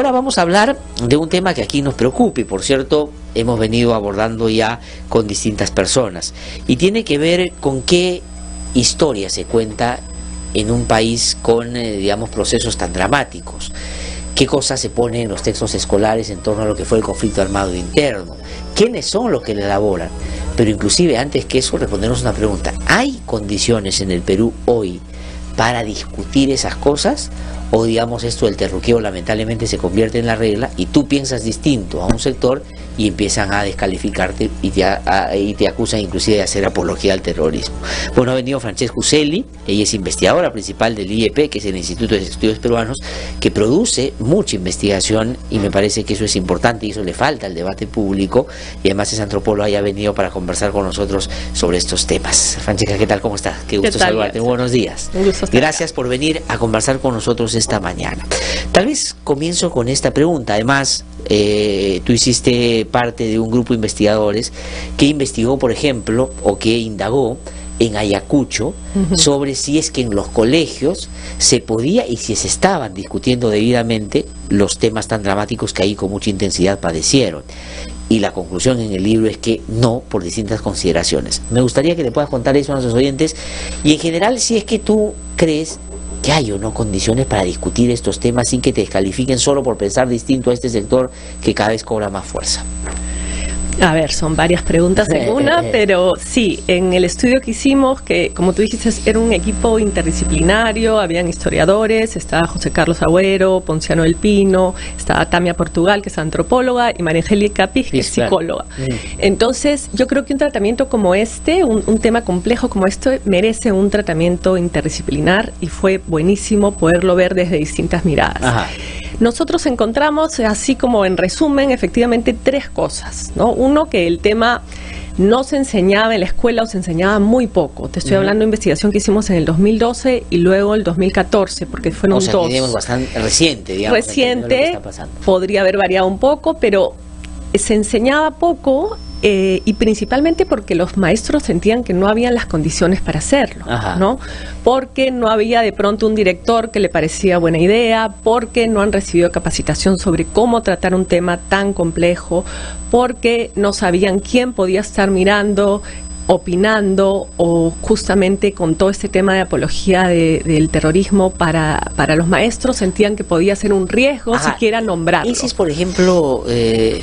Ahora vamos a hablar de un tema que aquí nos preocupa y, por cierto, hemos venido abordando ya con distintas personas. Y tiene que ver con qué historia se cuenta en un país con, digamos, procesos tan dramáticos. ¿Qué cosas se ponen en los textos escolares en torno a lo que fue el conflicto armado interno? ¿Quiénes son los que le elaboran? Pero inclusive, antes que eso, respondernos una pregunta. ¿Hay condiciones en el Perú hoy para discutir esas cosas? O, digamos, esto del terruqueo lamentablemente se convierte en la regla y tú piensas distinto a un sector y empiezan a descalificarte y te acusan inclusive de hacer apología al terrorismo. Bueno, ha venido Francesca Uccelli, ella es investigadora principal del IEP, que es el Instituto de Estudios Peruanos, que produce mucha investigación y me parece que eso es importante y eso le falta al debate público, y además es antropóloga y ha venido para conversar con nosotros sobre estos temas. Francesca, ¿qué tal? ¿Cómo estás? Qué gusto saludarte. Buenos días. Un gusto estar Gracias por venir a conversar con nosotros esta mañana. Tal vez comienzo con esta pregunta. Además, tú hiciste parte de un grupo de investigadores que investigó, por ejemplo, o que indagó en Ayacucho sobre si es que en los colegios se podía y si se estaban discutiendo debidamente los temas tan dramáticos que ahí con mucha intensidad padecieron. Y la conclusión en el libro es que no, por distintas consideraciones. Me gustaría que le puedas contar eso a nuestros oyentes y en general si es que tú crees que hay o no condiciones para discutir estos temas sin que te descalifiquen solo por pensar distinto a este sector que cada vez cobra más fuerza. A ver, son varias preguntas en una, pero sí, en el estudio que hicimos, que como tú dijiste, era un equipo interdisciplinario, habían historiadores, estaba José Carlos Agüero, Ponciano del Pino, estaba Tamia Portugal, que es antropóloga, y María Angélica Piz, que es psicóloga. Entonces, yo creo que un tratamiento como este, un tema complejo como este, merece un tratamiento interdisciplinar y fue buenísimo poderlo ver desde distintas miradas. Ajá. Nosotros encontramos, así como en resumen, efectivamente tres cosas, ¿no? Uno, que el tema no se enseñaba en la escuela o se enseñaba muy poco. Te estoy hablando de investigación que hicimos en el 2012 y luego el 2014, porque fueron dos. O sea, tenemos bastante reciente, digamos. Reciente, podría haber variado un poco, pero se enseñaba poco y principalmente porque los maestros sentían que no habían las condiciones para hacerlo, ¿no? Porque no había de pronto un director que le parecía buena idea, porque no han recibido capacitación sobre cómo tratar un tema tan complejo, porque no sabían quién podía estar mirando, opinando o justamente con todo este tema de apología del terrorismo para los maestros sentían que podía ser un riesgo siquiera nombrarlo. Ese es, por ejemplo,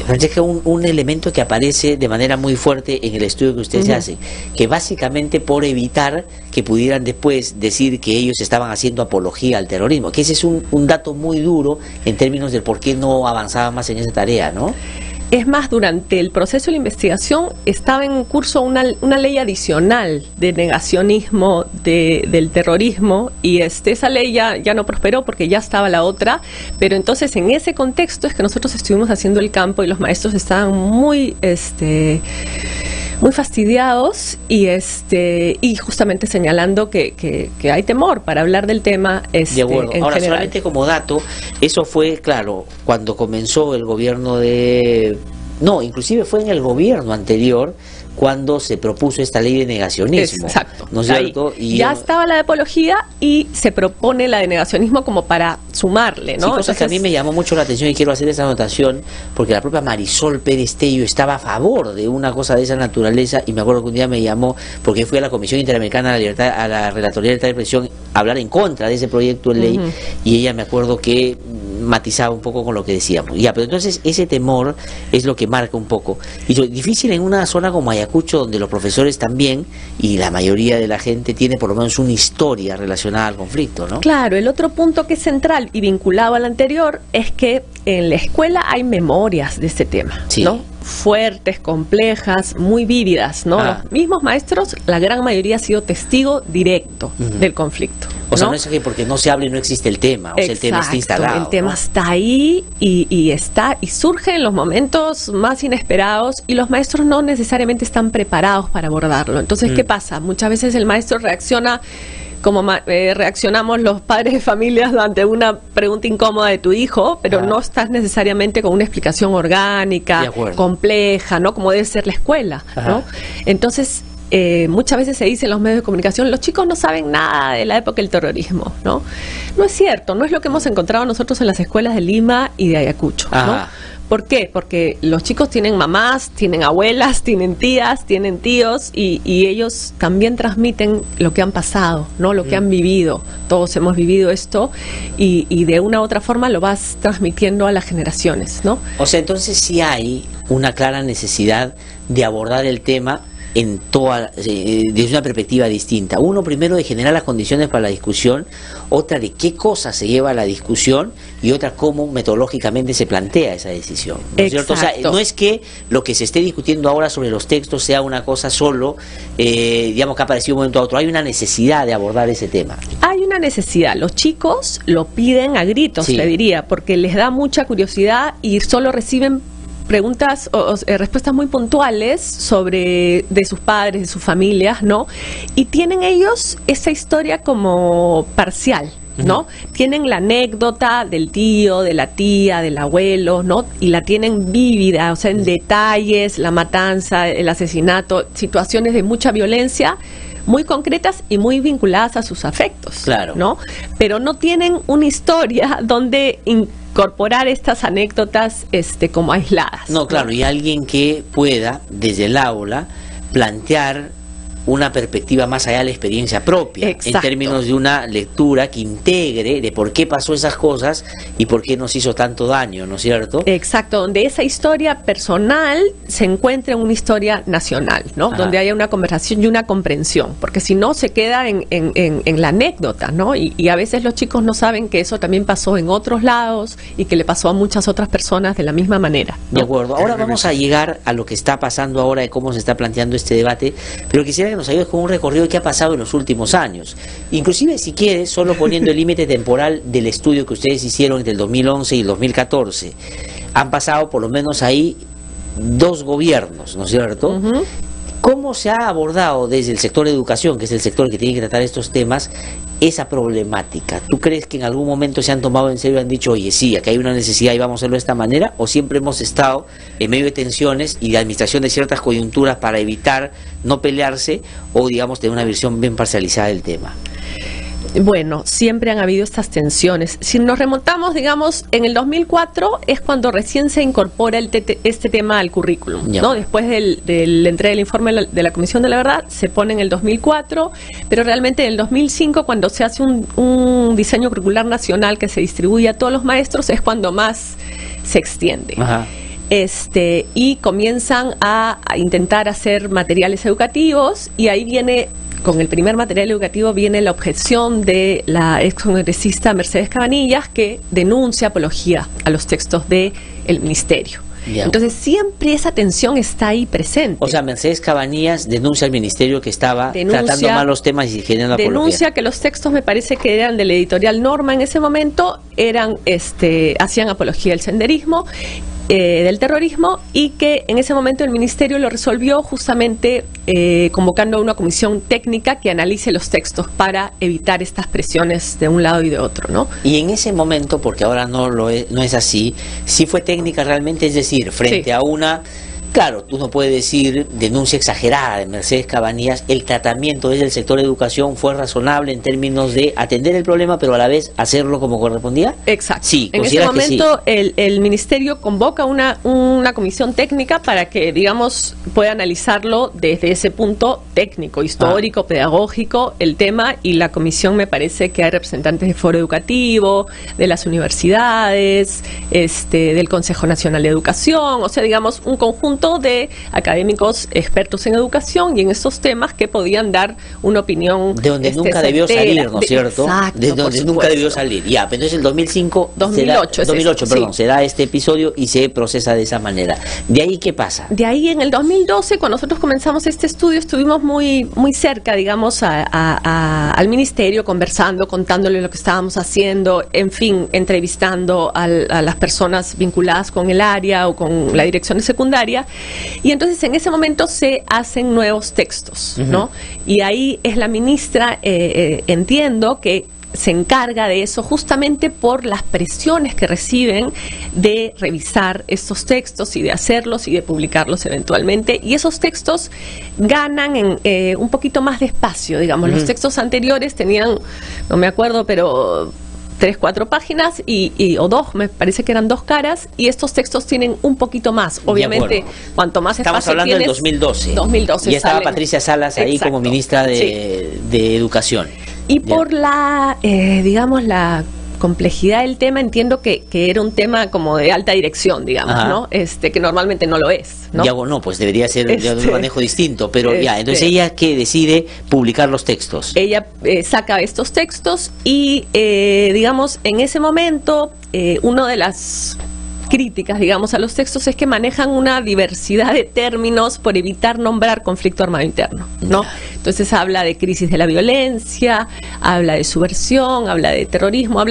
Francesca, un elemento que aparece de manera muy fuerte en el estudio que ustedes hacen, que básicamente por evitar que pudieran después decir que ellos estaban haciendo apología al terrorismo, que ese es un dato muy duro en términos de por qué no avanzaban más en esa tarea, ¿no? Es más, durante el proceso de la investigación estaba en curso una ley adicional de negacionismo del terrorismo y esa ley ya no prosperó porque ya estaba la otra, pero entonces en ese contexto es que nosotros estuvimos haciendo el campo y los maestros estaban muy fastidiados y justamente señalando que hay temor para hablar del tema de acuerdo. Ahora, general. solamente como dato, eso fue, claro, cuando comenzó el gobierno de... No, inclusive fue en el gobierno anterior cuando se propuso esta ley de negacionismo. Exacto. ¿No es cierto? Y ya estaba la de apología y se propone la de negacionismo como para sumarle, ¿no? Sí, cosas que a mí me llamó mucho la atención y quiero hacer esa anotación porque la propia Marisol Pérez Tello estaba a favor de una cosa de esa naturaleza y me acuerdo que un día me llamó porque fui a la Comisión Interamericana de la Libertad, a la Relatoría de Libertad de Expresión a hablar en contra de ese proyecto de ley y ella me acuerdo que matizaba un poco con lo que decíamos. Ya, pero entonces ese temor es lo que marca un poco. Y es difícil en una zona como Ayacucho, donde los profesores también, y la mayoría de la gente tiene por lo menos una historia relacionada al conflicto, ¿no? Claro, el otro punto que es central y vinculado al anterior es que en la escuela hay memorias de este tema, ¿no? Fuertes, complejas, muy vívidas, ¿no? Los mismos maestros, la gran mayoría ha sido testigo directo del conflicto. O sea, no es que porque no se hable no existe el tema, o sea, el tema está instalado. El tema está ahí y surge en los momentos más inesperados y los maestros no necesariamente están preparados para abordarlo. Entonces, ¿qué pasa? Muchas veces el maestro reacciona como reaccionamos los padres de familias ante una pregunta incómoda de tu hijo, pero no estás necesariamente con una explicación orgánica, compleja, ¿no? Como debe ser la escuela, ¿no? Entonces, muchas veces se dice en los medios de comunicación, los chicos no saben nada de la época del terrorismo, ¿no? No es cierto, no es lo que hemos encontrado nosotros en las escuelas de Lima y de Ayacucho, ¿no? ¿Por qué? Porque los chicos tienen mamás, tienen abuelas, tienen tías, tienen tíos y ellos también transmiten lo que han pasado, ¿no? Lo que han vivido. Todos hemos vivido esto y de una u otra forma lo vas transmitiendo a las generaciones, ¿no? O sea, entonces sí hay una clara necesidad de abordar el tema en toda, desde una perspectiva distinta. Uno, primero, de generar las condiciones para la discusión, otra, de qué cosas se lleva a la discusión y otra, cómo metodológicamente se plantea esa decisión, ¿no es cierto? O sea, no es que lo que se esté discutiendo ahora sobre los textos sea una cosa solo, digamos, que ha aparecido de un momento a otro. Hay una necesidad de abordar ese tema. Hay una necesidad. Los chicos lo piden a gritos, sí, te diría, porque les da mucha curiosidad y solo reciben preguntas o respuestas muy puntuales sobre de sus padres, de sus familias, ¿no? Y tienen ellos esa historia como parcial, ¿no? Tienen la anécdota del tío, de la tía, del abuelo, ¿no? Y la tienen vívida, o sea, en detalles, la matanza, el asesinato, situaciones de mucha violencia, muy concretas y muy vinculadas a sus afectos, claro, ¿no? Pero no tienen una historia donde incorporar estas anécdotas como aisladas. No, claro, y alguien que pueda, desde el aula, plantear una perspectiva más allá de la experiencia propia. Exacto. En términos de una lectura que integre de por qué pasó esas cosas y por qué nos hizo tanto daño, ¿no es cierto? Exacto, donde esa historia personal se encuentre en una historia nacional, ¿no? Ajá. Donde haya una conversación y una comprensión, porque si no se queda en la anécdota, ¿no? Y a veces los chicos no saben que eso también pasó en otros lados y que le pasó a muchas otras personas de la misma manera, ¿no? De acuerdo, ahora vamos a llegar a lo que está pasando ahora, de cómo se está planteando este debate, pero quisiera que nos ayudes con un recorrido de qué ha pasado en los últimos años. Inclusive, si quieres, solo poniendo el límite temporal del estudio que ustedes hicieron entre el 2011 y el 2014. Han pasado por lo menos ahí 2 gobiernos, ¿no es cierto? ¿Cómo se ha abordado desde el sector de educación, que es el sector que tiene que tratar estos temas, esa problemática? ¿Tú crees que en algún momento se han tomado en serio y han dicho, oye, sí, aquí hay una necesidad y vamos a hacerlo de esta manera? ¿O siempre hemos estado en medio de tensiones y de administración de ciertas coyunturas para evitar no pelearse o, digamos, tener una visión bien parcializada del tema? Bueno, siempre han habido estas tensiones. Si nos remontamos, digamos, en el 2004 es cuando recién se incorpora este tema al currículum, ¿no? Después del entrega del informe de la Comisión de la Verdad, se pone en el 2004, pero realmente en el 2005, cuando se hace un diseño curricular nacional que se distribuye a todos los maestros, es cuando más se extiende. Ajá. Y comienzan a intentar hacer materiales educativos, y ahí viene, con el primer material educativo, viene la objeción de la excongresista Mercedes Cabanillas, que denuncia apología a los textos del ministerio. Yeah. Entonces siempre esa tensión está ahí presente. O sea, Mercedes Cabanillas denuncia al ministerio que estaba tratando mal los temas y generando apología. Denuncia que los textos, me parece que eran de la editorial Norma en ese momento, hacían apología del senderismo, del terrorismo, y que en ese momento el ministerio lo resolvió justamente convocando a una comisión técnica que analice los textos para evitar estas presiones de un lado y de otro, ¿no? Y en ese momento, porque ahora no es así, sí fue técnica realmente, es decir, frente a una... Claro, tú no puedes decir denuncia exagerada de Mercedes Cabanillas, el tratamiento desde el sector de educación fue razonable en términos de atender el problema, pero a la vez hacerlo como correspondía. Exacto. Sí, en ese momento sí. el ministerio convoca una comisión técnica para que, digamos, pueda analizarlo desde ese punto técnico, histórico, pedagógico, el tema, y la comisión, me parece que hay representantes del Foro Educativo, de las universidades, del Consejo Nacional de Educación, o sea, digamos, un conjunto de académicos expertos en educación y en estos temas que podían dar una opinión de donde nunca debió salir, ¿no es cierto? Exacto, de donde nunca debió salir. Ya, pero entonces el 2008 se da este episodio y se procesa de esa manera. ¿De ahí qué pasa? De ahí, en el 2012, cuando nosotros comenzamos este estudio, estuvimos muy cerca, digamos, al ministerio, conversando, contándole lo que estábamos haciendo, en fin, entrevistando a las personas vinculadas con el área o con la dirección de secundaria. Y entonces en ese momento se hacen nuevos textos, ¿no? Y ahí es la ministra, entiendo que se encarga de eso justamente por las presiones que reciben de revisar estos textos y de hacerlos y de publicarlos eventualmente. Y esos textos ganan en un poquito más de espacio, digamos. Los textos anteriores tenían, no me acuerdo, pero 3, 4 páginas o 2, me parece que eran 2 caras, y estos textos tienen un poquito más. Obviamente, cuanto más espacio estamos hablando del 2012. 2012 y estaba Patricia Salas ahí como ministra de Educación. Y por la, digamos, la complejidad del tema, entiendo que era un tema como de alta dirección, digamos, ¿no? Que normalmente no lo es, ¿no? Ya, bueno, pues debería ser un manejo distinto, pero ya, entonces ella que decide publicar los textos. Ella saca estos textos y, digamos, en ese momento, una de las críticas, digamos, a los textos es que manejan una diversidad de términos por evitar nombrar conflicto armado interno, ¿no? Entonces habla de crisis de la violencia, habla de subversión, habla de terrorismo,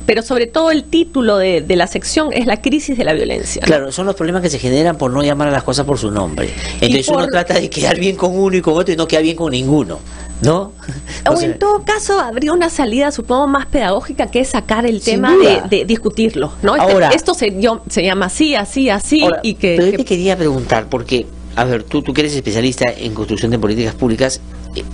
pero sobre todo el título de la sección es la crisis de la violencia, ¿no? Claro, son los problemas que se generan por no llamar a las cosas por su nombre. Entonces uno trata de quedar bien con uno y con otro y no queda bien con ninguno, ¿no? O en todo caso habría una salida, supongo, más pedagógica, que es sacar el tema de discutirlo, ¿no? Ahora, esto se llama así, ahora, y que... Pero yo te quería preguntar, porque, a ver, tú que eres especialista en construcción de políticas públicas,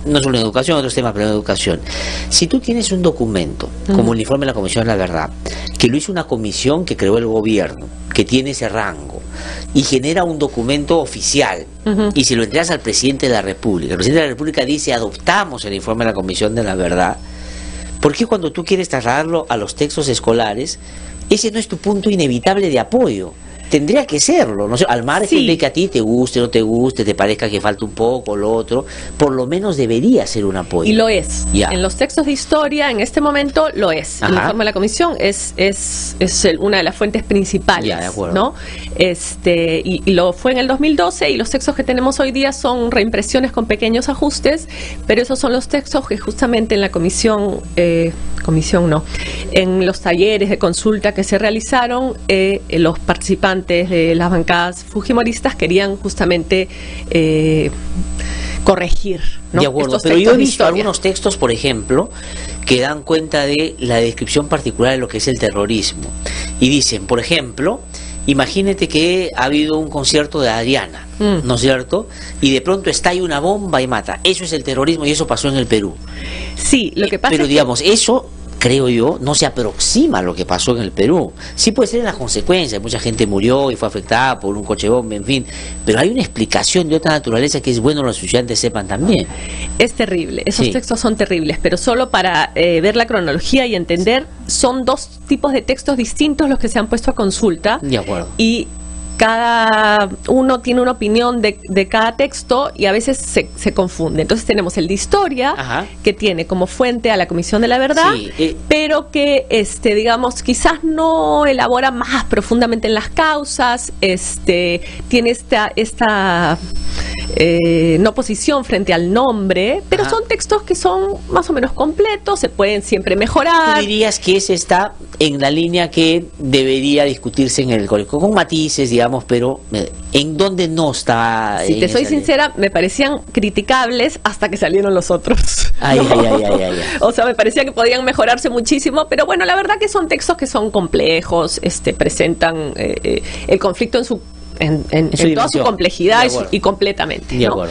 no solo en educación, otros temas, pero en educación. Si tú tienes un documento, como el informe de la Comisión de la Verdad, que lo hizo una comisión que creó el gobierno, que tiene ese rango, y genera un documento oficial, y si lo entregas al presidente de la República, el presidente de la República dice, adoptamos el informe de la Comisión de la Verdad, ¿por qué cuando tú quieres trasladarlo a los textos escolares, ese no es tu punto inevitable de apoyo? Tendría que serlo, no sé, al margen de que a ti te guste, no te guste, te parezca que falta un poco, lo otro, por lo menos debería ser un apoyo. Y lo es. En los textos de historia, en este momento, lo es. El informe de la comisión es una de las fuentes principales, de acuerdo, ¿no? Y lo fue en el 2012, y los textos que tenemos hoy día son reimpresiones con pequeños ajustes, pero esos son los textos que justamente en la comisión, en los talleres de consulta que se realizaron, los participantes de las bancadas fujimoristas querían justamente corregir, ¿no? De acuerdo, pero yo he visto algunos textos, por ejemplo, que dan cuenta de la descripción particular de lo que es el terrorismo. Y dicen, por ejemplo, imagínate que ha habido un concierto de Adriana, ¿no es cierto? Y de pronto estalla una bomba y mata. Eso es el terrorismo y eso pasó en el Perú. Sí, lo que pasa pero es digamos, eso, creo yo, no se aproxima a lo que pasó en el Perú. Sí puede ser en las consecuencias, mucha gente murió y fue afectada por un coche bomba, en fin, pero hay una explicación de otra naturaleza que es bueno que los estudiantes sepan también. Es terrible, esos textos son terribles, pero solo para ver la cronología y entender, son 2 tipos de textos distintos los que se han puesto a consulta. De acuerdo. Y cada uno tiene una opinión de cada texto y a veces se confunde. Entonces tenemos el de historia, que tiene como fuente a la Comisión de la Verdad, pero que, digamos, quizás no elabora más profundamente en las causas, tiene esta no posición frente al nombre, pero son textos que son más o menos completos, se pueden siempre mejorar. ¿Tú dirías que ese está en la línea que debería discutirse en el colegio, con matices, digamos, pero en donde no está? Si te soy sincera, me parecían criticables hasta que salieron los otros. O sea, me parecía que podían mejorarse muchísimo, pero bueno, la verdad que son textos que son complejos, presentan el conflicto en toda su complejidad y completamente, ¿no?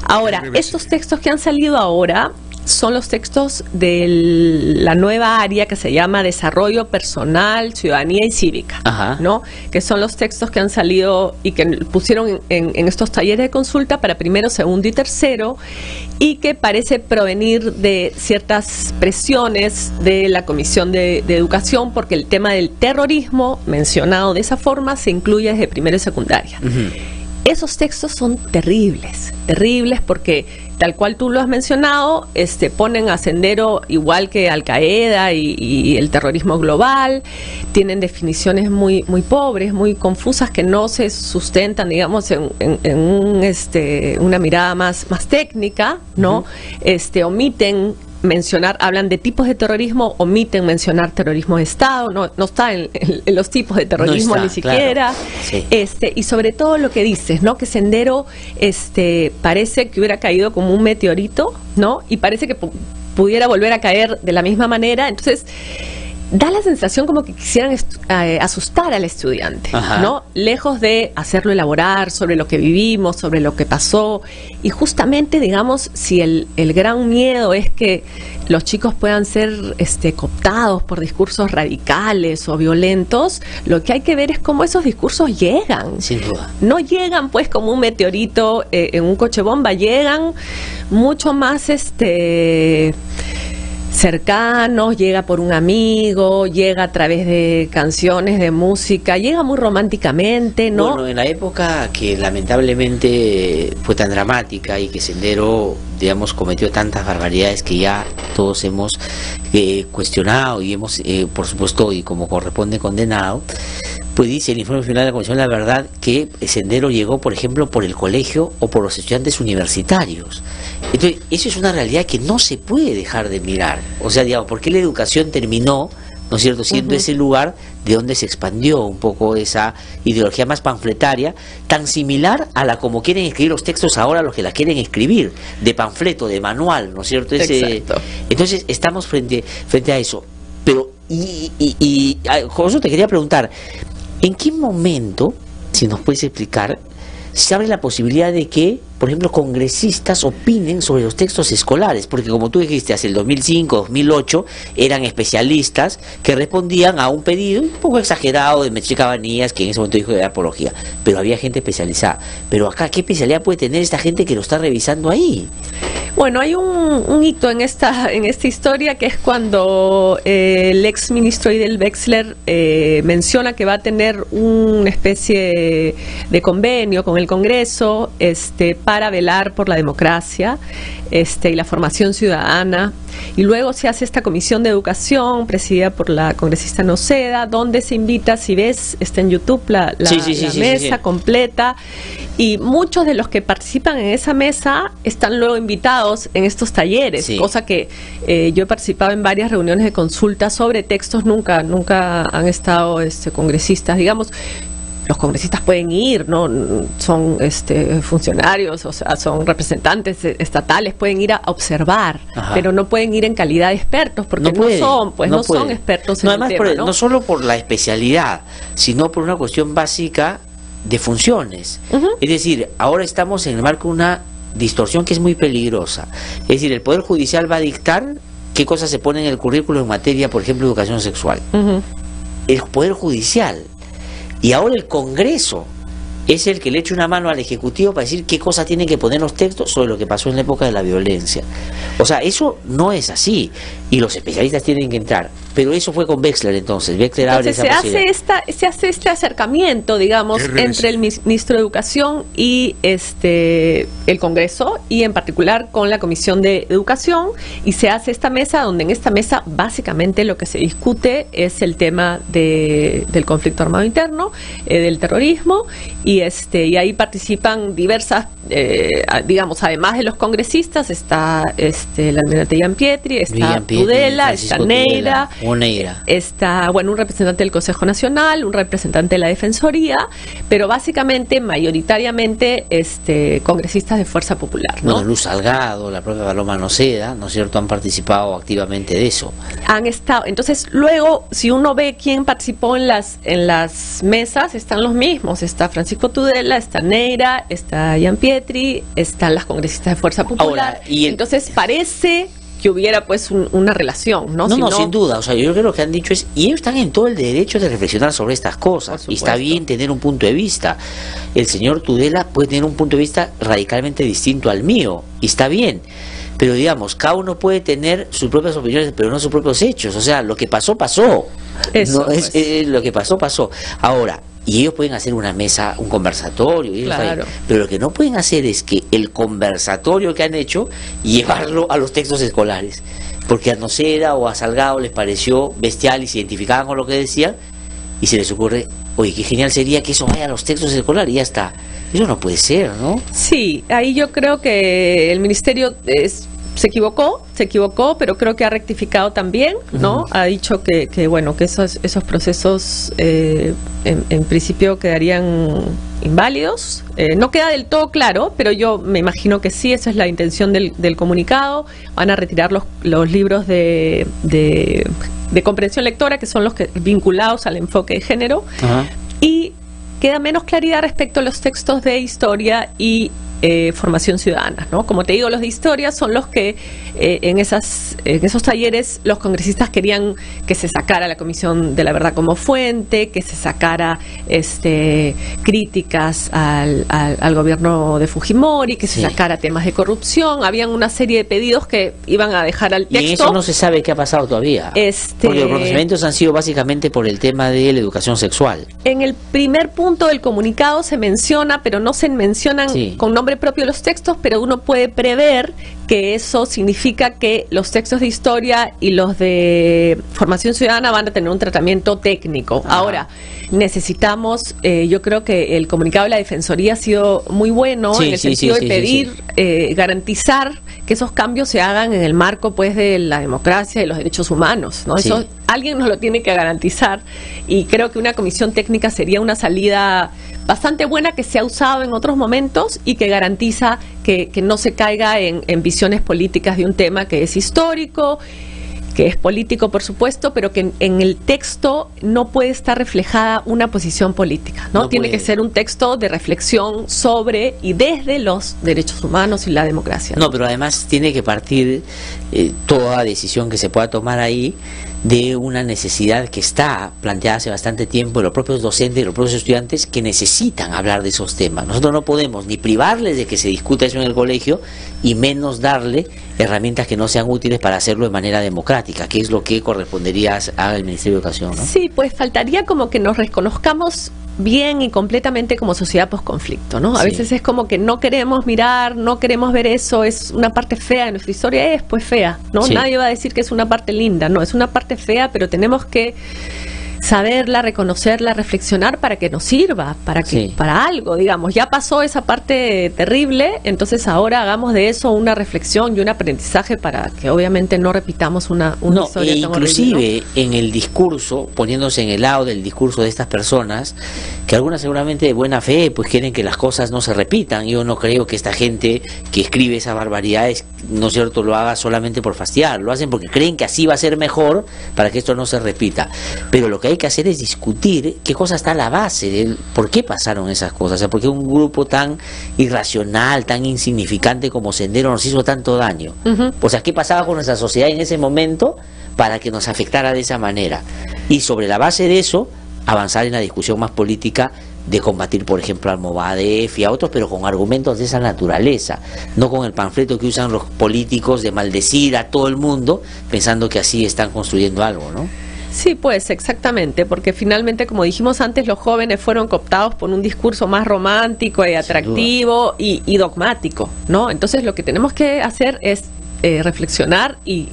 Ahora, estos textos que han salido ahora son los textos de la nueva área que se llama Desarrollo Personal, Ciudadanía y Cívica, ¿no? Que son los textos que han salido y que pusieron en estos talleres de consulta para primero, segundo y tercero, y que parece provenir de ciertas presiones de la Comisión de Educación, porque el tema del terrorismo, mencionado de esa forma, se incluye desde primero y secundaria. Esos textos son terribles porque, tal cual tú lo has mencionado, ponen a Sendero igual que Al Qaeda y el terrorismo global, tienen definiciones muy pobres, muy confusas, que no se sustentan, digamos, en una mirada más técnica, ¿no? Omiten mencionar, hablan de tipos de terrorismo, omiten mencionar terrorismo de Estado, no está en los tipos de terrorismo, ni siquiera. Y sobre todo lo que dices, ¿no? Que Sendero parece que hubiera caído como un meteorito, ¿no? Y parece que pudiera volver a caer de la misma manera. Entonces da la sensación como que quisieran asustar al estudiante, ¿no? Lejos de hacerlo elaborar sobre lo que vivimos, sobre lo que pasó. Y justamente, digamos, si el gran miedo es que los chicos puedan ser cooptados por discursos radicales o violentos, lo que hay que ver es cómo esos discursos llegan. Sin duda. No llegan pues como un meteorito en un coche bomba, llegan mucho más cercanos, llega por un amigo, llega a través de canciones, de música, llega muy románticamente, ¿no? Bueno, en la época que lamentablemente fue tan dramática y que Sendero, digamos, cometió tantas barbaridades que ya todos hemos cuestionado y hemos, por supuesto, y como corresponde, condenado, pues dice el informe final de la Comisión de la Verdad que Sendero llegó, por ejemplo, por el colegio o por los estudiantes universitarios. Entonces, eso es una realidad que no se puede dejar de mirar. O sea, digamos, ¿por qué la educación terminó, ¿no es cierto?, siendo ese lugar de donde se expandió un poco esa ideología más panfletaria, tan similar a la como quieren escribir los textos ahora los que la quieren escribir, de panfleto, de manual, ¿no es cierto? Entonces, estamos frente a eso. Pero, José, te quería preguntar, ¿en qué momento, si nos puedes explicar, se abre la posibilidad de que, por ejemplo, congresistas opinen sobre los textos escolares? Porque como tú dijiste, hace el 2005, 2008, eran especialistas que respondían a un pedido un poco exagerado de Meche Cabanillas, que en ese momento dijo de apología, pero había gente especializada. Pero acá, ¿qué especialidad puede tener esta gente que lo está revisando ahí? Bueno, hay un hito en esta historia, que es cuando el ex ministro Idel Wexler menciona que va a tener una especie de convenio con el Congreso para velar por la democracia y la formación ciudadana. Y luego se hace esta comisión de educación presidida por la congresista Noceda, donde se invita, si ves, está en YouTube la mesa completa, y muchos de los que participan en esa mesa están luego invitados en estos talleres, cosa que yo he participado en varias reuniones de consulta sobre textos, nunca han estado congresistas, digamos. Los congresistas pueden ir, ¿no? Son funcionarios, o sea, son representantes estatales, pueden ir a observar, pero no pueden ir en calidad de expertos, porque no son expertos en el tema, ¿no? No solo por la especialidad, sino por una cuestión básica de funciones. Es decir, ahora estamos en el marco de una distorsión que es muy peligrosa. Es decir, el Poder Judicial va a dictar qué cosas se ponen en el currículo en materia, por ejemplo, de educación sexual. El Poder Judicial. Y ahora el Congreso es el que le echa una mano al Ejecutivo para decir qué cosas tienen que poner los textos sobre lo que pasó en la época de la violencia. O sea, eso no es así. Y los especialistas tienen que entrar. Pero eso fue con Wexler entonces. Wexler abre esa posibilidad. Se hace este acercamiento, digamos, entre el ministro de Educación y el Congreso, y en particular con la Comisión de Educación, y se hace esta mesa, donde en esta mesa básicamente lo que se discute es el tema del conflicto armado interno, del terrorismo, y ahí participan diversas, digamos, además de los congresistas, está el almirante Gianpietri, está Tudela, está Neira, está, bueno, un representante del Consejo Nacional, un representante de la Defensoría, pero básicamente, mayoritariamente, congresistas de Fuerza Popular, ¿no? Bueno, Luz Salgado, la propia Paloma Noceda, ¿no es cierto?, han participado activamente de eso. Han estado, entonces, luego, si uno ve quién participó en las mesas, están los mismos, está Francisco Tudela, está Neira, está Gianpietri, están las congresistas de Fuerza Popular. Ahora, entonces parece que hubiera pues una relación, ¿no? No, sin duda. O sea, yo creo que lo que han dicho es, y ellos están en todo el derecho de reflexionar sobre estas cosas, y está bien tener un punto de vista. El señor Tudela puede tener un punto de vista radicalmente distinto al mío, y está bien. Pero digamos, cada uno puede tener sus propias opiniones, pero no sus propios hechos. O sea, lo que pasó, pasó. Eso, lo que pasó, pasó. Ahora, y ellos pueden hacer una mesa, un conversatorio, pero lo que no pueden hacer es que el conversatorio que han hecho, llevarlo a los textos escolares, porque a Noceda o a Salgado les pareció bestial y se identificaban con lo que decían, y se les ocurre, oye, qué genial sería que eso vaya a los textos escolares, y ya está. Eso no puede ser, ¿no? Sí, ahí yo creo que el ministerio se equivocó, pero creo que ha rectificado también, ¿no? Ha dicho que bueno, que esos procesos en principio quedarían inválidos. No queda del todo claro, pero yo me imagino que sí, esa es la intención del comunicado. Van a retirar los libros de comprensión lectora, que son los vinculados al enfoque de género. Y queda menos claridad respecto a los textos de historia y formación ciudadana, ¿no? Como te digo, los de historia son los que en esos talleres los congresistas querían que se sacara la Comisión de la Verdad como fuente, que se sacara críticas al gobierno de Fujimori, que se sacara temas de corrupción. Habían una serie de pedidos que iban a dejar al texto. Y en eso no se sabe qué ha pasado todavía. Porque los procedimientos han sido básicamente por el tema de la educación sexual. En el primer punto del comunicado se menciona, pero no se mencionan con nombre propio los textos, pero uno puede prever que eso significa que los textos de historia y los de formación ciudadana van a tener un tratamiento técnico. Ahora, necesitamos, yo creo que el comunicado de la Defensoría ha sido muy bueno en el sentido de pedir, garantizar que esos cambios se hagan en el marco pues de la democracia y los derechos humanos, ¿no? Eso alguien nos lo tiene que garantizar, y creo que una comisión técnica sería una salida bastante buena, que se ha usado en otros momentos y que garantiza que no se caiga en visiones políticas de un tema que es histórico, que es político, por supuesto, pero que en el texto no puede estar reflejada una posición política, ¿no? Tiene que ser un texto de reflexión sobre y desde los derechos humanos y la democracia. No, pero además tiene que partir toda decisión que se pueda tomar ahí de una necesidad que está planteada hace bastante tiempo de los propios docentes y los propios estudiantes, que necesitan hablar de esos temas. Nosotros no podemos ni privarles de que se discuta eso en el colegio, y menos darle herramientas que no sean útiles para hacerlo de manera democrática, que es lo que correspondería al Ministerio de Educación, ¿no? Sí, pues faltaría como que nos reconozcamos bien y completamente como sociedad posconflicto, ¿no? A veces es como que no queremos mirar, no queremos ver eso, es una parte fea de nuestra historia, es pues fea, ¿no? Nadie va a decir que es una parte linda, no, es una parte fea, pero tenemos que saberla, reconocerla, reflexionar para que nos sirva, para algo, digamos. Ya pasó esa parte terrible, entonces ahora hagamos de eso una reflexión y un aprendizaje para que obviamente no repitamos una historia tan inclusive horrible, ¿no? En el discurso, poniéndose en el lado del discurso de estas personas, que algunas seguramente de buena fe pues quieren que las cosas no se repitan. Yo no creo que esta gente que escribe esas barbaridades, ¿no es cierto?, lo haga solamente por fastidiar, lo hacen porque creen que así va a ser mejor para que esto no se repita. Pero lo que hay que hacer es discutir qué cosa está a la base de por qué pasaron esas cosas, o sea, por qué un grupo tan irracional, tan insignificante como Sendero nos hizo tanto daño. O sea, qué pasaba con nuestra sociedad en ese momento para que nos afectara de esa manera, y sobre la base de eso avanzar en la discusión más política de combatir, por ejemplo, al Movadef y a otros, pero con argumentos de esa naturaleza, no con el panfleto que usan los políticos de maldecir a todo el mundo pensando que así están construyendo algo, ¿no? Sí, pues exactamente, porque finalmente, como dijimos antes, los jóvenes fueron cooptados por un discurso más romántico y atractivo y dogmático, ¿no? Entonces lo que tenemos que hacer es reflexionar y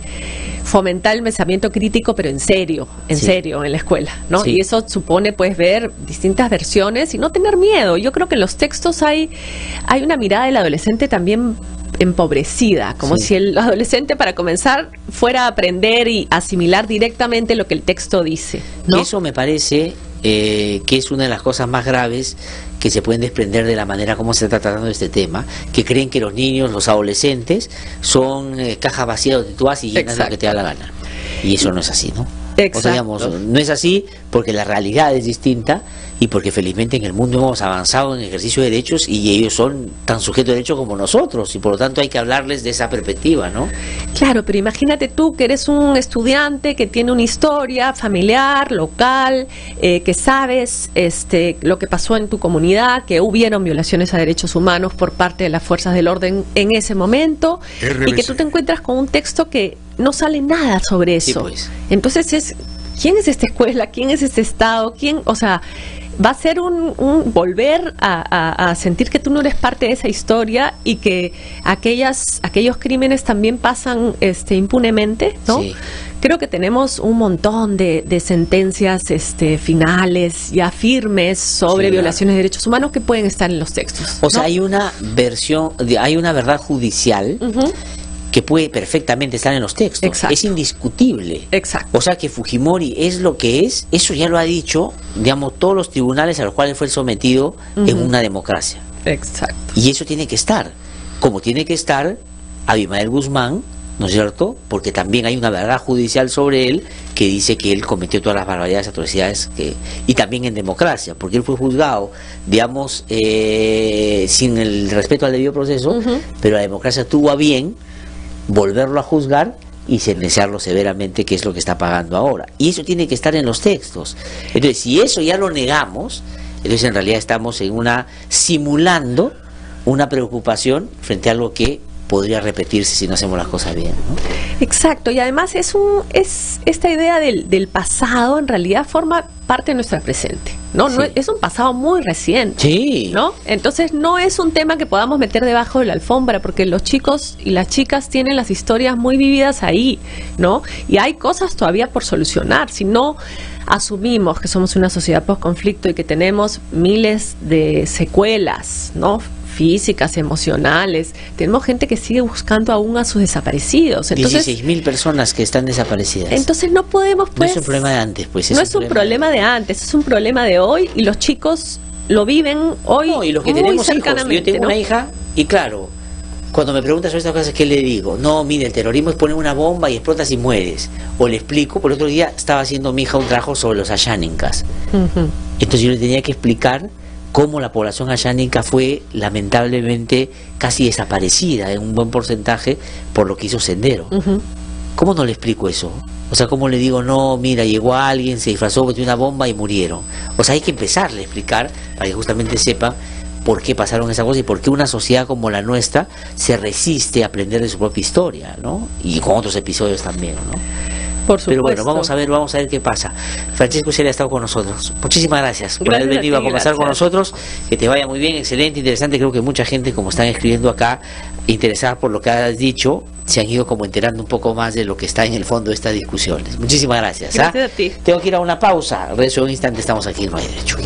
fomentar el pensamiento crítico, pero en serio, en la escuela, ¿no? Y eso supone pues ver distintas versiones y no tener miedo. Yo creo que en los textos hay una mirada del adolescente también empobrecida, como si el adolescente, para comenzar, fuera a aprender y asimilar directamente lo que el texto dice, ¿no? Eso me parece que es una de las cosas más graves que se pueden desprender de la manera como se está tratando este tema, que creen que los niños, los adolescentes, son cajas vacías donde tú vas y llenas lo que te da la gana. Y eso no es así, ¿no? O sea, digamos, no es así porque la realidad es distinta y porque felizmente en el mundo hemos avanzado en el ejercicio de derechos y ellos son tan sujetos de derechos como nosotros, y por lo tanto hay que hablarles de esa perspectiva, ¿no? Claro, pero imagínate tú que eres un estudiante que tiene una historia familiar, local, que sabes lo que pasó en tu comunidad, que hubieron violaciones a derechos humanos por parte de las fuerzas del orden en ese momento, y que tú te encuentras con un texto que no sale nada sobre eso. Pues. Entonces ¿quién es esta escuela? ¿Quién es este Estado? O sea, va a ser un volver a sentir que tú no eres parte de esa historia y que aquellos crímenes también pasan impunemente, ¿no? Sí. Creo que tenemos un montón de sentencias finales ya firmes sobre violaciones de derechos humanos que pueden estar en los textos, O sea, hay una verdad judicial que puede perfectamente estar en los textos. Exacto. Es indiscutible. Exacto. O sea que Fujimori es lo que es, eso ya lo ha dicho, digamos, todos los tribunales a los cuales fue sometido en una democracia. Exacto. Y eso tiene que estar, como tiene que estar Abimael Guzmán, ¿no es cierto? Porque también hay una verdad judicial sobre él que dice que él cometió todas las barbaridades, atrocidades, y también en democracia, porque él fue juzgado, digamos, sin el respeto al debido proceso, pero la democracia tuvo a bien volverlo a juzgar y sentenciarlo severamente, que es lo que está pagando ahora. Y eso tiene que estar en los textos. Entonces, si eso ya lo negamos, entonces en realidad estamos simulando una preocupación frente a algo que podría repetirse si no hacemos las cosas bien, ¿no? Exacto, y además es esta idea del pasado en realidad forma parte de nuestro presente, ¿no? Sí. No es un pasado muy reciente, sí, ¿no? Entonces no es un tema que podamos meter debajo de la alfombra, porque los chicos y las chicas tienen las historias muy vividas ahí, ¿no? Y hay cosas todavía por solucionar. Si no asumimos que somos una sociedad post-conflicto y que tenemos miles de secuelas, ¿no?, físicas, emocionales, tenemos gente que sigue buscando aún a sus desaparecidos. Entonces, 16.000 personas que están desaparecidas. Entonces no podemos, pues... No es un problema de antes, pues. No es un problema de antes, es un problema de hoy, y los chicos lo viven hoy. No, y los que muy tenemos hijos. cercanamente, Yo tengo una hija, y claro, cuando me preguntas sobre estas cosas, ¿qué le digo? No, mire, el terrorismo es poner una bomba y explotas y mueres. O le explico, por el otro día estaba haciendo mi hija un trabajo sobre los ayánicas. Entonces yo le tenía que explicar cómo la población ayánica fue lamentablemente casi desaparecida en un buen porcentaje por lo que hizo Sendero. ¿Cómo no le explico eso? O sea, ¿cómo le digo, no, mira, llegó alguien, se disfrazó, metió una bomba y murieron? O sea, hay que empezarle a explicar para que justamente sepan por qué pasaron esas cosas y por qué una sociedad como la nuestra se resiste a aprender de su propia historia, ¿no? Y con otros episodios también, ¿no? Por supuesto. Pero bueno, vamos a ver qué pasa. Francisco Uccelli ha estado con nosotros. Muchísimas gracias por haber venido a conversar con nosotros. Que te vaya muy bien, excelente, interesante. Creo que mucha gente, como están escribiendo acá, interesada por lo que has dicho, se han ido como enterando un poco más de lo que está en el fondo de estas discusiones. Muchísimas gracias. Gracias a ti. Tengo que ir a una pausa. Regreso en un instante, estamos aquí en No Hay Derecho.